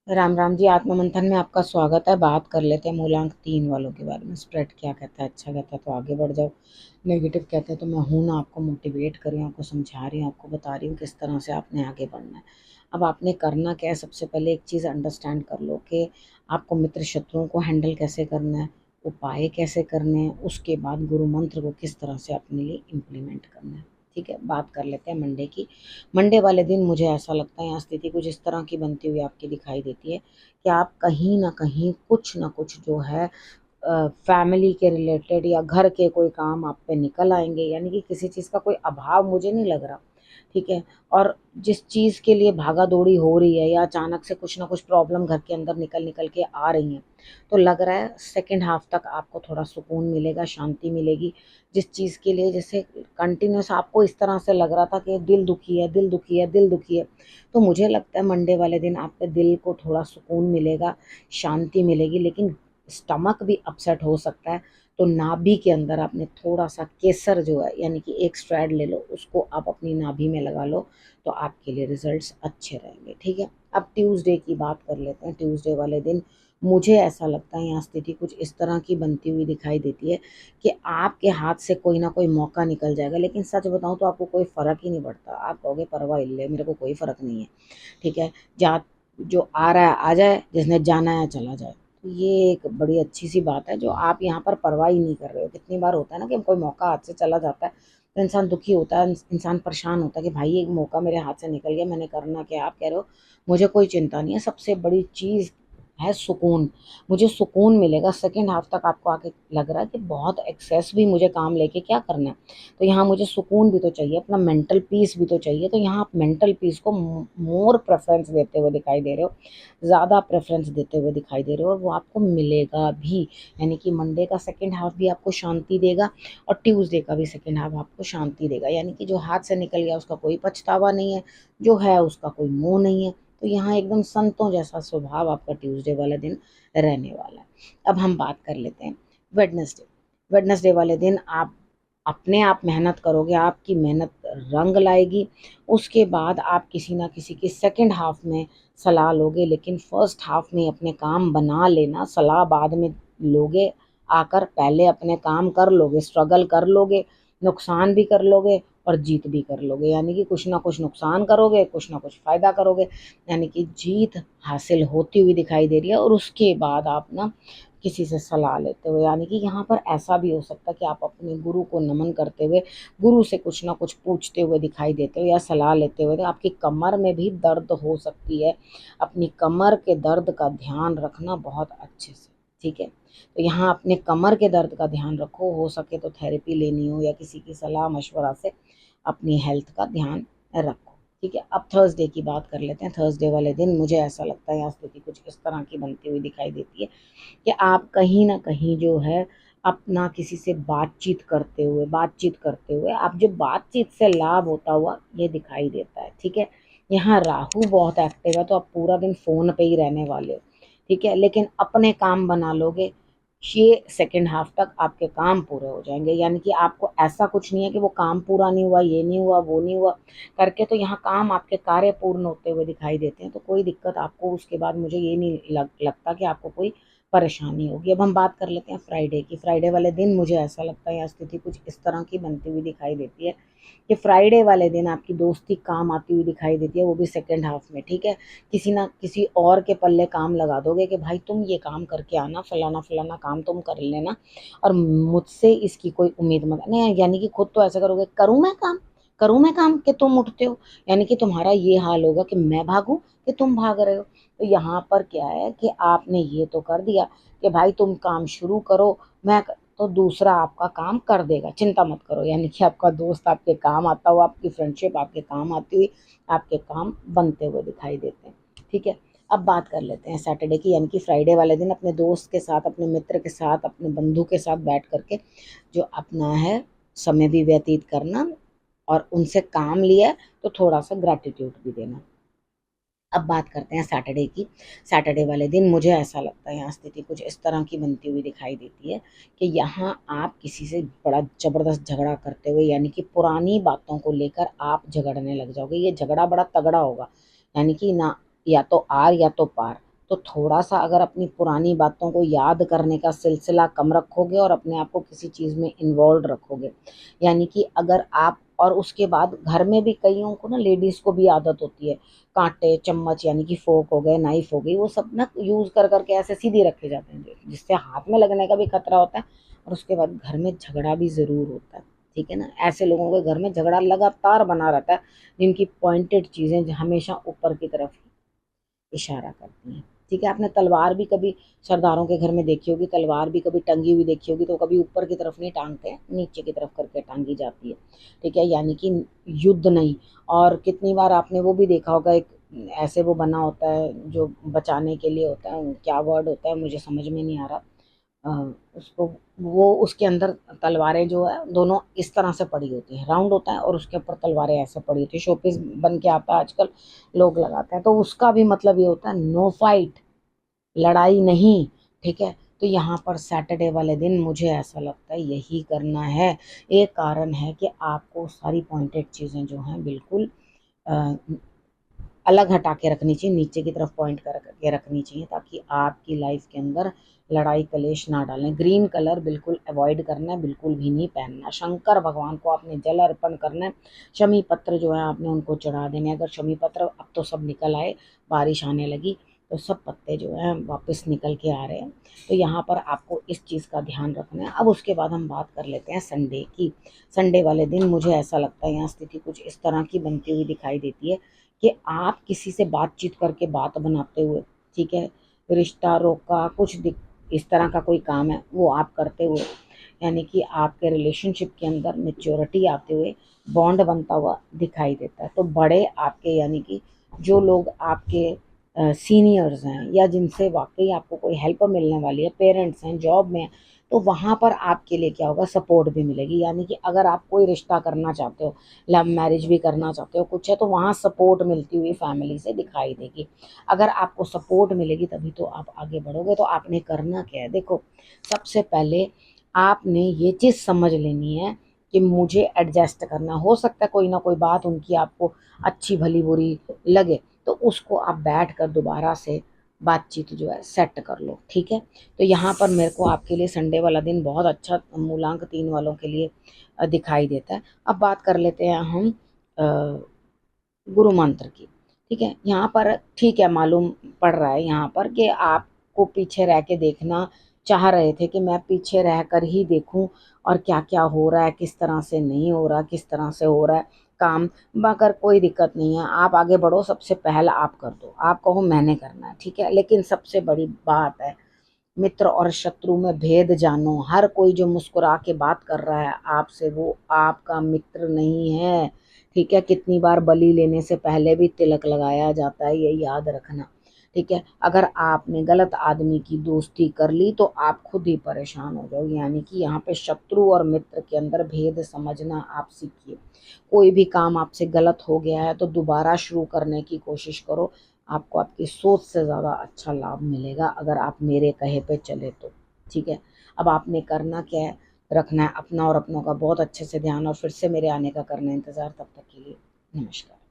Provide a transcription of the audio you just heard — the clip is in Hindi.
राम राम जी। आत्ममंथन में आपका स्वागत है। बात कर लेते हैं मूलांक 3 वालों के बारे में। स्प्रेड क्या कहता है? अच्छा कहता है तो आगे बढ़ जाओ, नेगेटिव कहते हैं तो मैं हूं ना आपको मोटिवेट कर रही हूँ, आपको समझा रही हूँ, आपको बता रही हूँ किस तरह से आपने आगे बढ़ना है। अब आपने करना क्या है? सबसे पहले एक चीज़ अंडरस्टैंड कर लो कि आपको मित्र शत्रुओं को हैंडल कैसे करना है, उपाय कैसे करने हैं, उसके बाद गुरु मंत्र को किस तरह से अपने लिए इम्प्लीमेंट करना है। ठीक है, बात कर लेते हैं मंडे की। मंडे वाले दिन मुझे ऐसा लगता है यहाँ स्थिति कुछ इस तरह की बनती हुई आपकी दिखाई देती है कि आप कहीं ना कहीं कुछ ना कुछ जो है फैमिली के रिलेटेड या घर के कोई काम आप पे निकल आएंगे, यानी कि किसी चीज़ का कोई अभाव मुझे नहीं लग रहा। ठीक है। और जिस चीज़ के लिए भागा दौड़ी हो रही है या अचानक से कुछ ना कुछ प्रॉब्लम घर के अंदर निकल निकल के आ रही हैं, तो लग रहा है सेकेंड हाफ तक आपको थोड़ा सुकून मिलेगा, शांति मिलेगी। जिस चीज़ के लिए जैसे कंटिन्यूस आपको इस तरह से लग रहा था कि दिल दुखी है, दिल दुखी है, दिल दुखी है, तो मुझे लगता है मंडे वाले दिन आपके दिल को थोड़ा सुकून मिलेगा, शांति मिलेगी। लेकिन स्टमक भी अपसेट हो सकता है, तो नाभि के अंदर आपने थोड़ा सा केसर जो है यानी कि एक स्ट्रैड ले लो, उसको आप अपनी नाभि में लगा लो, तो आपके लिए रिजल्ट्स अच्छे रहेंगे। ठीक है। अब ट्यूसडे की बात कर लेते हैं। ट्यूसडे वाले दिन मुझे ऐसा लगता है यहाँ स्थिति कुछ इस तरह की बनती हुई दिखाई देती है कि आपके हाथ से कोई ना कोई मौका निकल जाएगा। लेकिन सच बताऊं तो आपको कोई फ़र्क ही नहीं पड़ता। आप कहोगे परवाह इल्ले, मेरे को कोई फ़र्क नहीं है। ठीक है। जा जो आ रहा है आ जाए, जिसने जाना है चला जाए। तो ये एक बड़ी अच्छी सी बात है जो आप यहाँ पर परवाह ही नहीं कर रहे हो। कितनी बार होता है ना कि कोई मौका हाथ से चला जाता है तो इंसान दुखी होता है, इंसान परेशान होता है कि भाई एक मौका मेरे हाथ से निकल गया, मैंने करना क्या। आप कह रहे हो मुझे कोई चिंता नहीं है, सबसे बड़ी चीज़ है सुकून। मुझे सुकून मिलेगा। सेकेंड हाफ तक आपको आके लग रहा है कि बहुत एक्सेस भी मुझे काम लेके क्या करना है, तो यहाँ मुझे सुकून भी तो चाहिए, अपना मेंटल पीस भी तो चाहिए। तो यहाँ आप मेंटल पीस को मोर प्रेफरेंस देते हुए दिखाई दे रहे हो, ज़्यादा प्रेफरेंस देते हुए दिखाई दे रहे हो, और वो आपको मिलेगा भी। यानी कि मंडे का सेकेंड हाफ भी आपको शांति देगा और ट्यूसडे का भी सेकेंड हाफ आपको शांति देगा। यानी कि जो हाथ से निकल गया उसका कोई पछतावा नहीं है, जो है उसका कोई मोह नहीं है। तो यहाँ एकदम संतों जैसा स्वभाव आपका ट्यूसडे वाला दिन रहने वाला है। अब हम बात कर लेते हैं वेडनेसडे। वेडनेसडे वाले दिन आप अपने आप मेहनत करोगे, आपकी मेहनत रंग लाएगी। उसके बाद आप किसी ना किसी की सेकंड हाफ में सलाह लोगे, लेकिन फर्स्ट हाफ में अपने काम बना लेना, सलाह बाद में लोगे। आकर पहले अपने काम कर लोगे, स्ट्रगल कर लोगे, नुकसान भी कर लोगे और जीत भी कर लोगे। यानी कि कुछ ना कुछ नुकसान करोगे, कुछ ना कुछ फायदा करोगे। यानी कि जीत हासिल होती हुई दिखाई दे रही है। और उसके बाद आप ना किसी से सलाह लेते हुए, यानी कि यहाँ पर ऐसा भी हो सकता है कि आप अपने गुरु को नमन करते हुए गुरु से कुछ ना कुछ पूछते हुए दिखाई देते हो या सलाह लेते हुए। तो आपकी कमर में भी दर्द हो सकती है, अपनी कमर के दर्द का ध्यान रखना बहुत अच्छे से। ठीक है। तो यहाँ अपने कमर के दर्द का ध्यान रखो, हो सके तो थेरेपी लेनी हो या किसी की सलाह मशवरा से अपनी हेल्थ का ध्यान रखो। ठीक है। अब थर्सडे की बात कर लेते हैं। थर्सडे वाले दिन मुझे ऐसा लगता है यहाँ स्थिति कुछ इस तरह की बनती हुई दिखाई देती है कि आप कहीं ना कहीं जो है अपना किसी से बातचीत करते हुए आप जो बातचीत से लाभ होता हुआ ये दिखाई देता है। ठीक है। यहाँ राहु बहुत एक्टिव है, तो आप पूरा दिन फोन पे ही रहने वाले हो। ठीक है। लेकिन अपने काम बना लोगे, ये सेकेंड हाफ तक आपके काम पूरे हो जाएंगे। यानी कि आपको ऐसा कुछ नहीं है कि वो काम पूरा नहीं हुआ, ये नहीं हुआ, वो नहीं हुआ करके, तो यहाँ काम आपके कार्य पूर्ण होते हुए दिखाई देते हैं। तो कोई दिक्कत आपको उसके बाद मुझे ये नहीं लगता कि आपको कोई परेशानी होगी। अब हम बात कर लेते हैं फ्राइडे की। फ्राइडे वाले दिन मुझे ऐसा लगता है यह स्थिति कुछ इस तरह की बनती हुई दिखाई देती है कि फ्राइडे वाले दिन आपकी दोस्ती काम आती हुई दिखाई देती है, वो भी सेकेंड हाफ में। ठीक है। किसी ना किसी और के पल्ले काम लगा दोगे कि भाई तुम ये काम करके आना, फलाना फलाना काम तुम कर लेना और मुझसे इसकी कोई उम्मीद मत नहीं। यानी कि खुद तो ऐसा करोगे, करूँ मैं काम कि तुम उठते हो। यानी कि तुम्हारा ये हाल होगा कि मैं भागूं कि तुम भाग रहे हो। तो यहाँ पर क्या है कि आपने ये तो कर दिया कि भाई तुम काम शुरू करो, तो दूसरा आपका काम कर देगा, चिंता मत करो। यानी कि आपका दोस्त आपके काम आता हुआ, आपकी फ्रेंडशिप आपके काम आती हुई, आपके काम बनते हुए दिखाई देते हैं। ठीक है। अब बात कर लेते हैं सैटरडे की। यानी कि फ्राइडे वाले दिन अपने दोस्त के साथ, अपने मित्र के साथ, अपने बंधु के साथ बैठ करके जो अपना है समय भी व्यतीत करना, और उनसे काम लिया है तो थोड़ा सा ग्रैटिट्यूड भी देना। अब बात करते हैं सैटरडे की। सैटरडे वाले दिन मुझे ऐसा लगता है यहाँ स्थिति कुछ इस तरह की बनती हुई दिखाई देती है कि यहाँ आप किसी से बड़ा ज़बरदस्त झगड़ा करते हुए, यानी कि पुरानी बातों को लेकर आप झगड़ने लग जाओगे। ये झगड़ा बड़ा तगड़ा होगा, यानी कि ना या तो आर या तो पार। तो थोड़ा सा अगर अपनी पुरानी बातों को याद करने का सिलसिला कम रखोगे और अपने आप को किसी चीज़ में इन्वॉल्व रखोगे, यानी कि अगर आप, और उसके बाद घर में भी कईयों को ना, लेडीज़ को भी आदत होती है कांटे चम्मच यानी कि फोक हो गए, नाइफ हो गई, वो सब ना यूज़ कर करके ऐसे सीधे रखे जाते हैं जिससे हाथ में लगने का भी खतरा होता है और उसके बाद घर में झगड़ा भी ज़रूर होता है। ठीक है ना, ऐसे लोगों के घर में झगड़ा लगातार बना रहता है जिनकी पॉइंटेड चीज़ें हमेशा ऊपर की तरफ इशारा करती हैं। ठीक है, आपने तलवार भी कभी सरदारों के घर में देखी होगी, तलवार भी कभी टंगी हुई देखी होगी, तो कभी ऊपर की तरफ नहीं टांगते, नीचे की तरफ करके टांगी जाती है। ठीक है, यानी कि युद्ध नहीं। और कितनी बार आपने वो भी देखा होगा, एक ऐसे वो बना होता है जो बचाने के लिए होता है, क्या वर्ड होता है मुझे समझ में नहीं आ रहा, अ, उसको, वो उसके अंदर तलवारें जो है दोनों इस तरह से पड़ी होती हैं, राउंड होता है और उसके ऊपर तलवारें ऐसे पड़ी होती है, शोपीस बन के आता है आजकल, लोग लगाते हैं, तो उसका भी मतलब ये होता है नो फाइट, लड़ाई नहीं। ठीक है, तो यहाँ पर सैटरडे वाले दिन मुझे ऐसा लगता है यही करना है। एक कारण है कि आपको सारी पॉइंटेड चीज़ें जो हैं बिल्कुल अ, अलग हटा के रखनी चाहिए, नीचे की तरफ पॉइंट कर के रखनी चाहिए, ताकि आपकी लाइफ के अंदर लड़ाई कलेश ना डालें। ग्रीन कलर बिल्कुल अवॉइड करना है, बिल्कुल भी नहीं पहनना। शंकर भगवान को आपने जल अर्पण करना है, शमी पत्र जो है आपने उनको चढ़ा देने। अगर शमी पत्र अब तो सब निकल आए, बारिश आने लगी तो सब पत्ते जो हैं वापस निकल के आ रहे हैं, तो यहाँ पर आपको इस चीज़ का ध्यान रखना है। अब उसके बाद हम बात कर लेते हैं संडे की। संडे वाले दिन मुझे ऐसा लगता है यहाँ स्थिति कुछ इस तरह की बनती हुई दिखाई देती है कि आप किसी से बातचीत करके बात बनाते हुए, ठीक है, रिश्ता रोका कुछ इस तरह का कोई काम है वो आप करते हुए, यानी कि आपके रिलेशनशिप के अंदर मेच्योरिटी आते हुए बॉन्ड बनता हुआ दिखाई देता है। तो बड़े आपके, यानी कि जो लोग आपके सीनियर्स हैं या जिनसे वाकई आपको कोई हेल्प मिलने वाली है, पेरेंट्स हैं, जॉब में हैं, तो वहाँ पर आपके लिए क्या होगा, सपोर्ट भी मिलेगी। यानी कि अगर आप कोई रिश्ता करना चाहते हो, लव मैरिज भी करना चाहते हो, कुछ है, तो वहाँ सपोर्ट मिलती हुई फैमिली से दिखाई देगी। अगर आपको सपोर्ट मिलेगी तभी तो आप आगे बढ़ोगे। तो आपने करना क्या है, देखो, सबसे पहले आपने ये चीज़ समझ लेनी है कि मुझे एडजस्ट करना, हो सकता है कोई ना कोई बात उनकी आपको अच्छी भली बुरी लगे, तो उसको आप बैठ कर दोबारा से बातचीत जो है सेट कर लो। ठीक है, तो यहाँ पर मेरे को आपके लिए संडे वाला दिन बहुत अच्छा मूलांक 3 वालों के लिए दिखाई देता है। अब बात कर लेते हैं हम गुरु मंत्र की। ठीक है, यहाँ पर ठीक है, मालूम पड़ रहा है यहाँ पर कि आपको पीछे रह के देखना चाह रहे थे कि मैं पीछे रह कर ही देखूं और क्या क्या हो रहा है, किस तरह से नहीं हो रहा, किस तरह से हो रहा है काम। मगर कोई दिक्कत नहीं है, आप आगे बढ़ो, सबसे पहले आप कर दो, आप कहो मैंने करना है। ठीक है, लेकिन सबसे बड़ी बात है, मित्र और शत्रु में भेद जानो। हर कोई जो मुस्कुरा के बात कर रहा है आपसे, वो आपका मित्र नहीं है। ठीक है, कितनी बार बलि लेने से पहले भी तिलक लगाया जाता है, ये याद रखना। ठीक है, अगर आपने गलत आदमी की दोस्ती कर ली तो आप खुद ही परेशान हो जाओगे। यानी कि यहाँ पे शत्रु और मित्र के अंदर भेद समझना आप सीखिए। कोई भी काम आपसे गलत हो गया है तो दोबारा शुरू करने की कोशिश करो, आपको आपकी सोच से ज़्यादा अच्छा लाभ मिलेगा अगर आप मेरे कहे पे चले तो। ठीक है, अब आपने करना क्या है, रखना है अपना और अपनों का बहुत अच्छे से ध्यान, और फिर से मेरे आने का करना है इंतज़ार। तब तक के लिए नमस्कार।